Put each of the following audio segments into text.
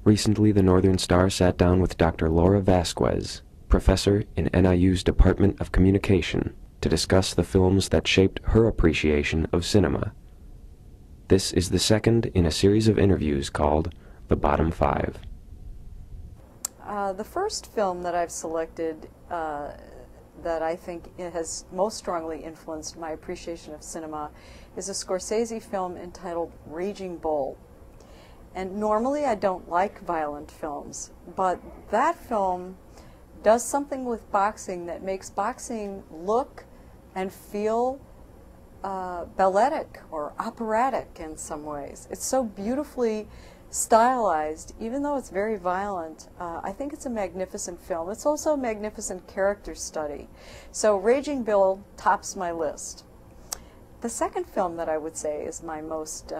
Recently, the Northern Star sat down with Dr. Laura Vasquez, professor in NIU's Department of Communication, to discuss the films that shaped her appreciation of cinema. This is the second in a series of interviews called The Bottom Five. The first film that I've selected that I think it has most strongly influenced my appreciation of cinema is a Scorsese film entitled Raging Bull. And normally I don't like violent films, but that film does something with boxing that makes boxing look and feel balletic or operatic in some ways. It's so beautifully stylized, even though it's very violent. I think it's a magnificent film. It's also a magnificent character study. So Raging Bull tops my list. The second film that I would say is my most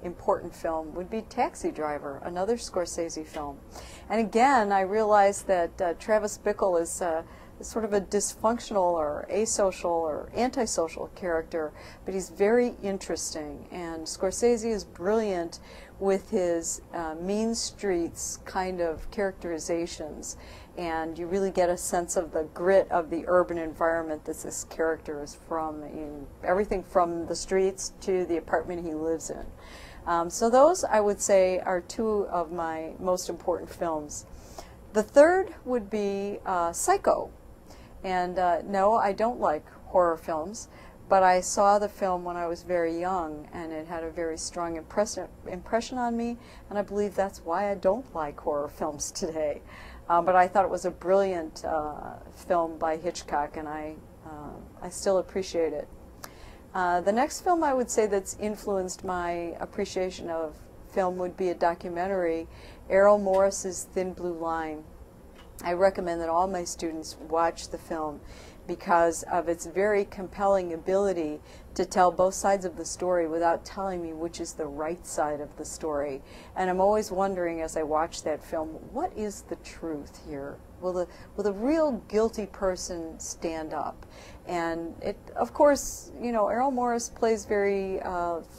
important film would be Taxi Driver, another Scorsese film. And again, I realized that Travis Bickle is sort of a dysfunctional or asocial or antisocial character, but he's very interesting. And Scorsese is brilliant with his mean streets kind of characterizations, and you really get a sense of the grit of the urban environment that this character is from, everything from the streets to the apartment he lives in. So those, I would say, are two of my most important films. The third would be Psycho. And no, I don't like horror films, but I saw the film when I was very young, and it had a very strong impression on me, and I believe that's why I don't like horror films today. But I thought it was a brilliant film by Hitchcock, and I still appreciate it. The next film I would say that's influenced my appreciation of film would be a documentary, Errol Morris's Thin Blue Line. I recommend that all my students watch the film because of its very compelling ability to tell both sides of the story without telling me which is the right side of the story. And I'm always wondering as I watch that film, what is the truth here? Will the real guilty person stand up? And it, of course, Errol Morris plays very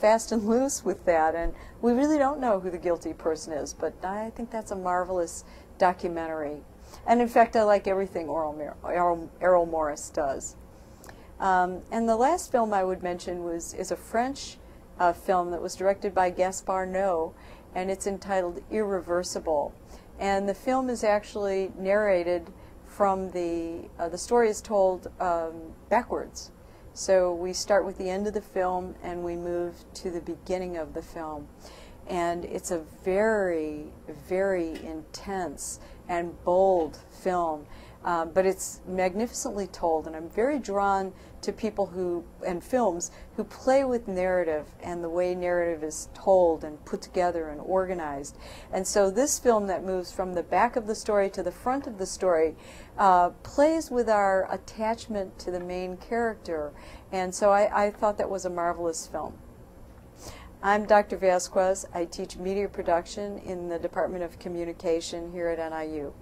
fast and loose with that, and we really don't know who the guilty person is, but I think that's a marvelous documentary. And in fact, I like everything Errol Morris does. And the last film I would mention is a French film that was directed by Gaspar Noé, and it's entitled Irreversible. And the film is actually narrated from the story is told backwards. So we start with the end of the film and we move to the beginning of the film. And it's a very, very intense and bold film, but it's magnificently told, and I'm very drawn to people and films who play with narrative and the way narrative is told and put together and organized. And so this film that moves from the back of the story to the front of the story plays with our attachment to the main character, and so I thought that was a marvelous film. I'm Dr. Vasquez. I teach media production in the Department of Communication here at NIU.